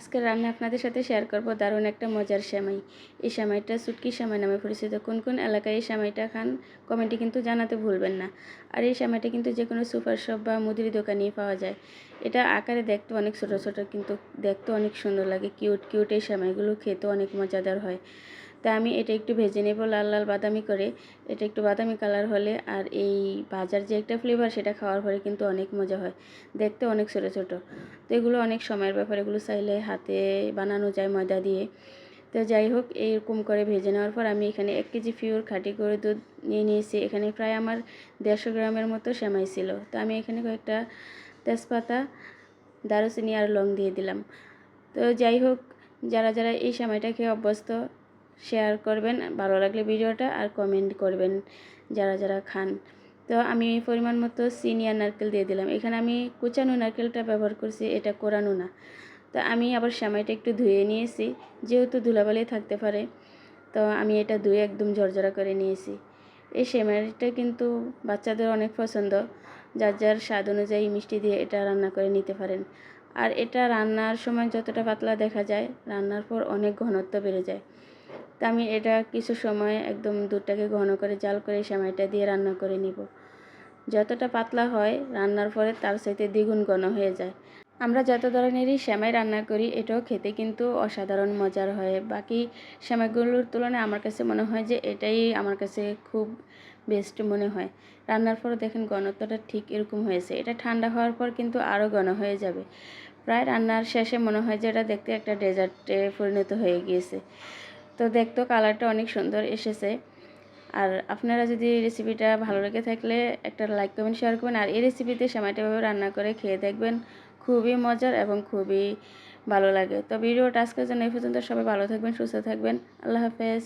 আজকের রান্না আপনাদের সাথে শেয়ার করব দারুণ একটা মজার সেমাই। এই সেমাইটা শুটকি সেমাই নামে পরিচিত। কোন কোন এলাকায় এই সেমাইটা খান কমেন্টে কিন্তু জানাতে ভুলবেন না। আর এই সেমাইটা কিন্তু যে কোনো সুপার শপ বা মুদির দোকানেই পাওয়া যায়। এটা আকারে দেখতে অনেক ছোট ছোট, কিন্তু দেখতে অনেক সুন্দর লাগে। কিউট কিউট এই সেমাইগুলো খেতে অনেক মজাদার হয়। তা আমি এটা একটু ভেজে নেব লাল লাল বাদামি করে। এটা একটু বাদামি কালার হলে আর এই ভাজার যে একটা ফ্লেভার সেটা খাওয়ার পরে কিন্তু অনেক মজা হয়। দেখতে অনেক ছোট ছোট। তো এগুলো অনেক সময়ের ব্যাপার, এগুলো চাইলে হাতে বানানো যায় ময়দা দিয়ে। তো যাই হোক, এইরকম করে ভেজে নেওয়ার পর আমি এখানে 1 কেজি পিওর খাঁটি গরুর দুধ নিয়ে নিয়েছি। এখানে প্রায় আমার 150 গ্রামের মতো সেমাই ছিল। তো আমি এখানে কয়েকটা তেজপাতা, দারুচিনি আর লং দিয়ে দিলাম। তো যাই হোক, যারা যারা এই সেমাইটা খেয়ে অভ্যস্ত শেয়ার করবেন ভালো লাগলে ভিডিওটা, আর কমেন্ট করবেন যারা যারা খান। তো আমি পরিমাণ মতো চিনি আর নারকেল দিয়ে দিলাম। এখানে আমি কুচানো নারকেলটা ব্যবহার করছি, এটা কোরানো না। তো আমি আবার সেমাইটা একটু ধুয়ে নিয়েছি, যেহেতু ধুলাবালি থাকতে পারে। তো আমি এটা ধুয়ে একদম ঝরঝরা করে নিয়েছি। এই সেমাইটা কিন্তু বাচ্চাদের অনেক পছন্দ। যার যার স্বাদ অনুযায়ী মিষ্টি দিয়ে এটা রান্না করে নিতে পারেন। আর এটা রান্নার সময় যতটা পাতলা দেখা যায়, রান্নার পর অনেক ঘনত্ব বেড়ে যায়। তা আমি এটা কিছু সময় একদম দুধটাকে ঘন করে জাল করে সেমাইটা দিয়ে রান্না করে নিব। যতটা পাতলা হয় রান্নার পরে তার চাইতে দ্বিগুণ ঘন হয়ে যায়। আমরা যত ধরনেরই সেমাই রান্না করি এটাও খেতে কিন্তু অসাধারণ মজার হয়। বাকি সেমাইগুলোর তুলনায় আমার কাছে মনে হয় যে এটাই আমার কাছে খুব বেস্ট মনে হয়। রান্নার পর দেখেন ঘনত্বটা ঠিক এরকম হয়েছে। এটা ঠান্ডা হওয়ার পর কিন্তু আরও ঘন হয়ে যাবে। প্রায় রান্নার শেষে মনে হয় যে এটা দেখতে একটা ডেজার্টে পরিণত হয়ে গিয়েছে। তো দেখতেও কালারটা অনেক সুন্দর এসেছে। আর আপনারা যদি রেসিপিটা ভালো লেগে থাকলে একটা লাইক কমেন্ট শেয়ার করবেন। আর এই রেসিপিতে সেমাইটা ভাবে রান্না করে খেয়ে দেখবেন, খুবই মজার এবং খুবই ভালো লাগে। তো ভিডিওটা আজকের জন্য এই পর্যন্ত। সবাই ভালো থাকবেন, সুস্থ থাকবেন। আল্লাহ হাফেজ।